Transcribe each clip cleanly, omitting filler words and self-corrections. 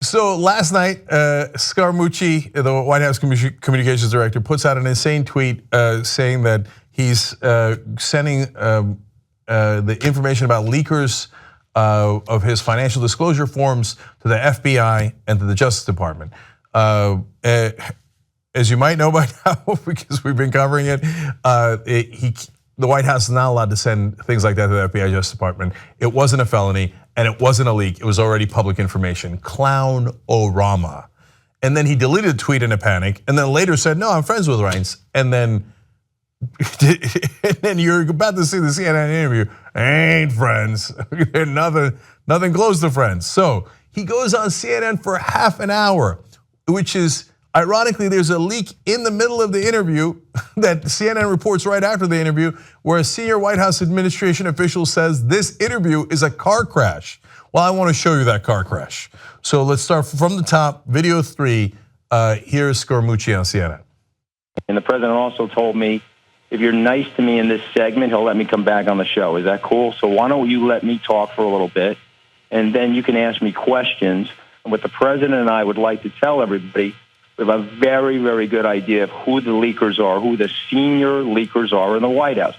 So last night, Scaramucci, the White House communications director, puts out an insane tweet saying that he's sending the information about leakers of his financial disclosure forms to the FBI and to the Justice Department. As you might know by now, because we've been covering it, the White House is not allowed to send things like that to the FBI Justice Department. It wasn't a felony and it wasn't a leak. It was already public information. Clown-orama. And then he deleted the tweet in a panic and then later said, no, I'm friends with Reince. And then you're about to see the CNN interview. Ain't friends. Nothing close to friends. So he goes on CNN for half an hour, which is, ironically, there's a leak in the middle of the interview that CNN reports right after the interview where a senior White House administration official says this interview is a car crash. Well, I want to show you that car crash. So let's start from the top, video 3. Here's Scaramucci on CNN. And the president also told me, if you're nice to me in this segment, he'll let me come back on the show. Is that cool? So why don't you let me talk for a little bit, and then you can ask me questions. And what the president and I would like to tell everybody, we have a very, very good idea of who the leakers are, who the senior leakers are in the White House.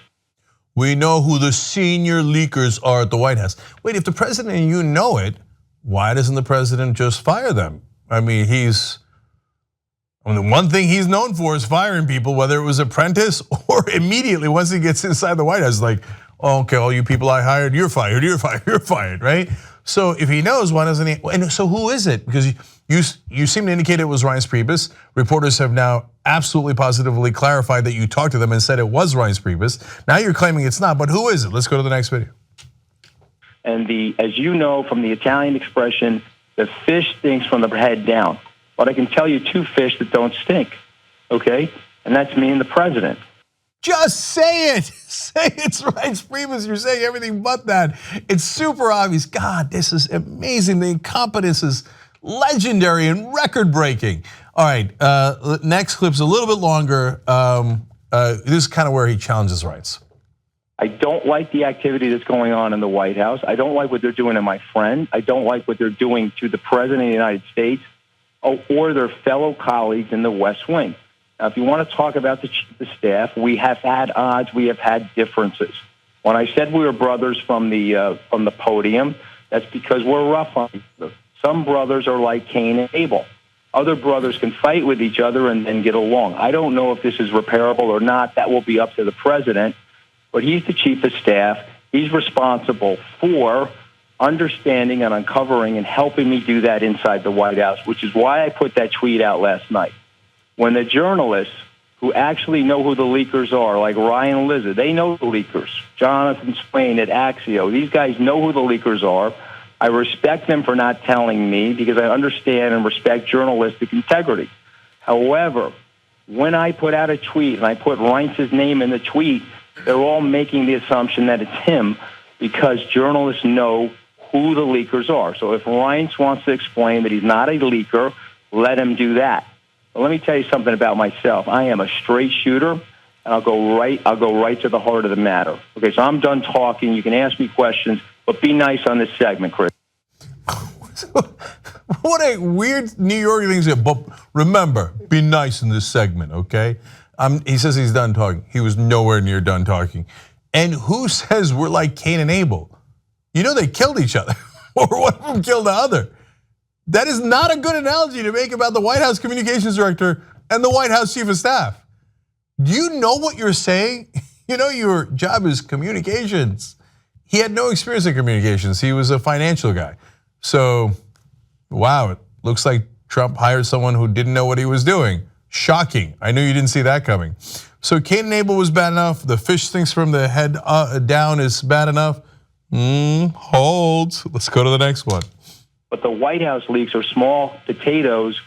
We know who the senior leakers are at the White House. Wait, if the president and you know it, why doesn't the president just fire them? I mean, the one thing he's known for is firing people, whether it was apprentice or immediately once he gets inside the White House, like, oh, okay, all you people I hired, you're fired, you're fired, you're fired, right? So if he knows, why doesn't he? And so who is it? Because you seem to indicate it was Reince Priebus. Reporters have now absolutely positively clarified that you talked to them and said it was Reince Priebus. Now you're claiming it's not, but who is it? Let's go to the next video. And as you know from the Italian expression, the fish stinks from the head down. But I can tell you two fish that don't stink, okay? And that's me and the president. Just say it. Say it's Reince Priebus. You're saying everything but that. It's super obvious. God, this is amazing. The incompetence is legendary and record-breaking. All right, next clip's a little bit longer. This is kind of where he challenges Reince. I don't like the activity that's going on in the White House. I don't like what they're doing to my friend. I don't like what they're doing to the president of the United States or their fellow colleagues in the West Wing. Now, if you want to talk about the chief of staff, we have had odds, we have had differences. When I said we were brothers from the podium, that's because we're rough on each other. Some brothers are like Cain and Abel. Other brothers can fight with each other and then get along. I don't know if this is repairable or not. That will be up to the president. But he's the chief of staff. He's responsible for understanding and uncovering and helping me do that inside the White House, which is why I put that tweet out last night. When the journalists who actually know who the leakers are, like Ryan Lizard, they know the leakers. Jonathan Swain at Axio, these guys know who the leakers are. I respect them for not telling me because I understand and respect journalistic integrity. However, when I put out a tweet and I put Reince's name in the tweet, they're all making the assumption that it's him because journalists know who the leakers are. So if Reince wants to explain that he's not a leaker, let him do that. But let me tell you something about myself. I am a straight shooter, and I'll go right to the heart of the matter. Okay, so I'm done talking. You can ask me questions, but be nice on this segment, Chris. What a weird New York thing to say, but remember, be nice in this segment, okay? He says he's done talking. He was nowhere near done talking. And who says we're like Cain and Abel? You know they killed each other, or one of them killed the other. That is not a good analogy to make about the White House communications director and the White House chief of staff. Do you know what you're saying? You know your job is communications. He had no experience in communications. He was a financial guy. So, wow, it looks like Trump hired someone who didn't know what he was doing. Shocking. I knew you didn't see that coming. So Cain and Abel was bad enough. The fish stinks from the head down is bad enough. Hold. Let's go to the next one. But the White House leaks are small potatoes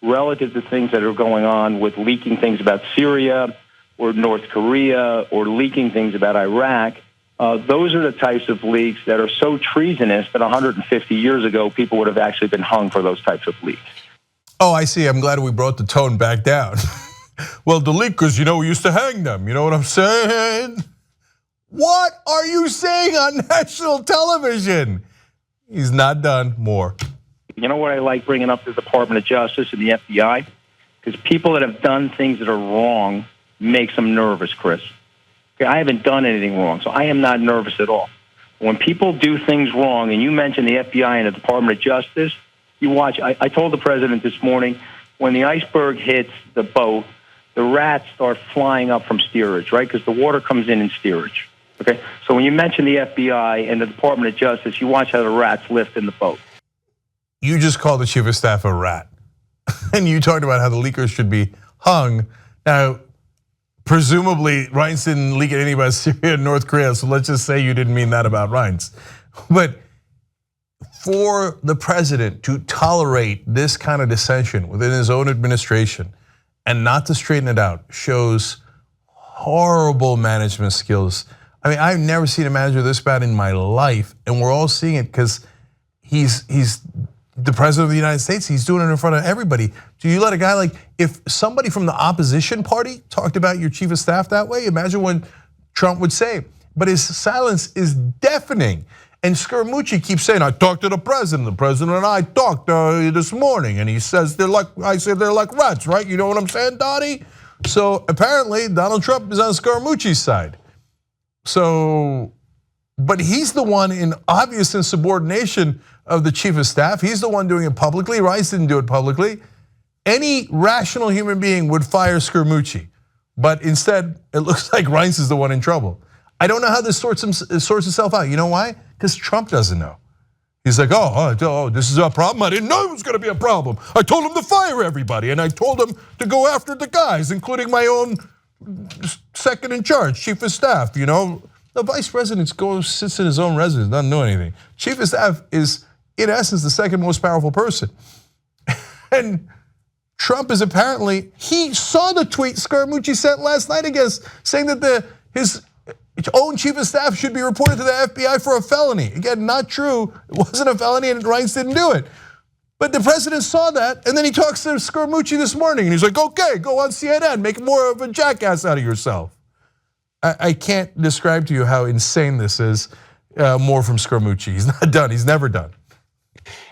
relative to things that are going on with leaking things about Syria or North Korea or leaking things about Iraq. Those are the types of leaks that are so treasonous that 150 years ago, people would have actually been hung for those types of leaks. Oh, I see. I'm glad we brought the tone back down. Well, the leakers, we used to hang them. You know what I'm saying? What are you saying on national television? He's not done. More. You know what I like bringing up the Department of Justice and the FBI? Because people that have done things that are wrong makes them nervous, Chris. Okay, I haven't done anything wrong, so I am not nervous at all. When people do things wrong, and you mentioned the FBI and the Department of Justice, you watch. I told the president this morning, when the iceberg hits the boat, the rats start flying up from steerage, right? Because the water comes in steerage. Okay, so when you mention the FBI and the Department of Justice, you watch how the rats lift in the boat. You just called the chief of staff a rat, and you talked about how the leakers should be hung. Now, presumably, Reince didn't leak anything about Syria and North Korea, so let's just say you didn't mean that about Reince. But for the president to tolerate this kind of dissension within his own administration and not to straighten it out shows horrible management skills. I mean, I've never seen a manager this bad in my life, and we're all seeing it because he's the president of the United States. He's doing it in front of everybody. Do you let a guy like, if somebody from the opposition party talked about your chief of staff that way, imagine what Trump would say. But his silence is deafening. And Scaramucci keeps saying, I talked to the president and I talked this morning, and he says I said they're like rats, right? You know what I'm saying, Donnie? So apparently Donald Trump is on Scaramucci's side. So, but he's the one in obvious insubordination of the chief of staff. He's the one doing it publicly. Rice didn't do it publicly. Any rational human being would fire Scaramucci, but instead it looks like Rice is the one in trouble. I don't know how this sorts itself out. You know why? Because Trump doesn't know. He's like, oh, this is a problem. I didn't know it was going to be a problem. I told him to fire everybody, and I told him to go after the guys, including my own second in charge, chief of staff. You know, the vice president sits in his own residence, doesn't know anything. Chief of staff is, in essence, the second most powerful person. And Trump is apparently, he saw the tweet Scaramucci sent last night against, saying that his own chief of staff should be reported to the FBI for a felony. Again, not true. It wasn't a felony and Reince didn't do it. But the president saw that, and then he talks to Scaramucci this morning, and he's like, okay, go on CNN, make more of a jackass out of yourself. I can't describe to you how insane this is. More from Scaramucci. He's not done, he's never done.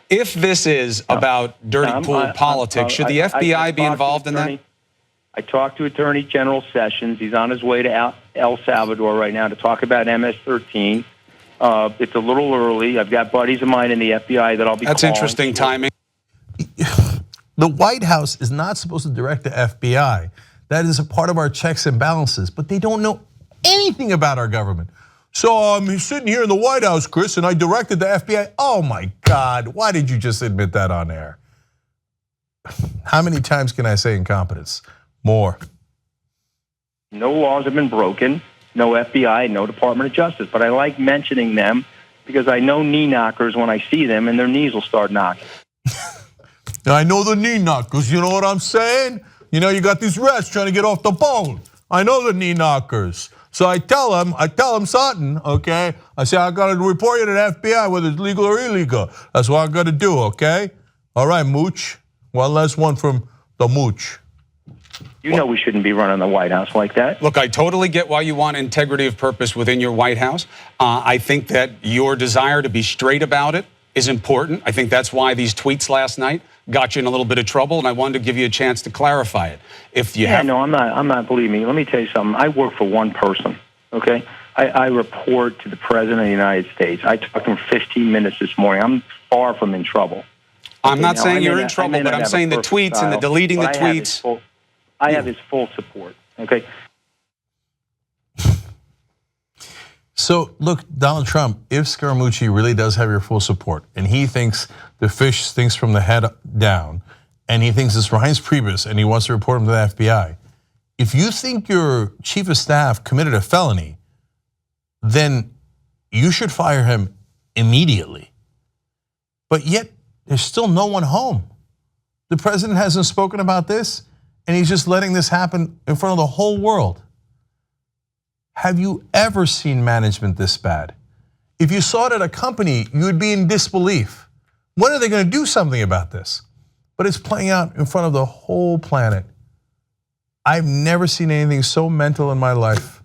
If this is about dirty pool politics, should the FBI be involved in that? I talked to Attorney General Sessions. He's on his way to El Salvador right now to talk about MS-13. It's a little early. I've got buddies of mine in the FBI that I'll be calling. That's interesting timing. The White House is not supposed to direct the FBI. That is a part of our checks and balances, but they don't know anything about our government. So I'm sitting here in the White House, Chris, and I directed the FBI. Oh my God, why did you just admit that on air? How many times can I say incompetence? More. No laws have been broken, no FBI, no Department of Justice, but I like mentioning them because I know knee knockers when I see them and their knees will start knocking. I know the knee knockers, you know what I'm saying? You know, you got these rats trying to get off the bone. I know the knee knockers. So I tell them something, okay? I say, I gotta report you to the FBI whether it's legal or illegal. That's what I gotta do, okay? All right, Mooch. One last one from the Mooch. You know we shouldn't be running the White House like that. Look, I totally get why you want integrity of purpose within your White House. I think that your desire to be straight about it is important. I think that's why these tweets last night got you in a little bit of trouble, and I wanted to give you a chance to clarify it. If you have, no, I'm not. Believe me. Let me tell you something. I work for one person. Okay, I report to the president of the United States. I talked to him for 15 minutes this morning. I'm far from in trouble. I'm not saying you're in trouble, but I'm saying the tweets and the deleting the tweets. I have his full support, okay? So look, Donald Trump, if Scaramucci really does have your full support, and he thinks the fish stinks from the head down, and he thinks it's Reince Priebus, and he wants to report him to the FBI, if you think your chief of staff committed a felony, then you should fire him immediately. But yet, there's still no one home. The president hasn't spoken about this, and he's just letting this happen in front of the whole world. Have you ever seen management this bad? If you saw it at a company, you would be in disbelief. When are they going to do something about this? But it's playing out in front of the whole planet. I've never seen anything so mental in my life.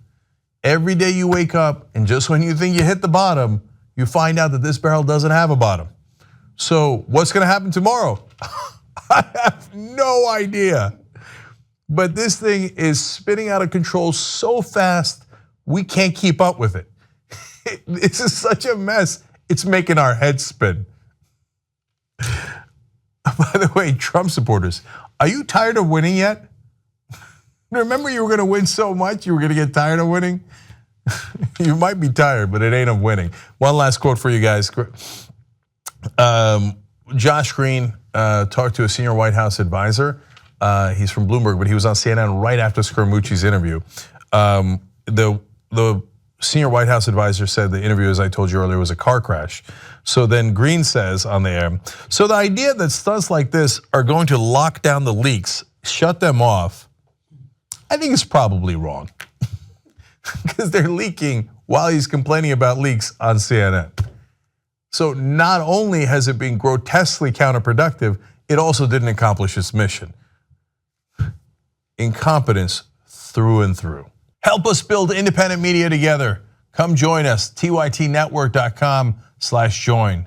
Every day you wake up, and just when you think you hit the bottom, you find out that this barrel doesn't have a bottom. So what's going to happen tomorrow? I have no idea. But this thing is spinning out of control so fast, we can't keep up with it. This is such a mess. It's making our heads spin. By the way, Trump supporters, are you tired of winning yet? Remember you were going to win so much, you were going to get tired of winning? You might be tired, but it ain't of winning. One last quote for you guys. Josh Green talked to a senior White House advisor. He's from Bloomberg, but he was on CNN right after Scaramucci's interview. The senior White House advisor said the interview, as I told you earlier, was a car crash. So then Green says on the air, so the idea that stunts like this are going to lock down the leaks, shut them off, I think is probably wrong. Because they're leaking while he's complaining about leaks on CNN. So not only has it been grotesquely counterproductive, it also didn't accomplish its mission. Incompetence through and through. Help us build independent media together. Come join us, tytnetwork.com/join.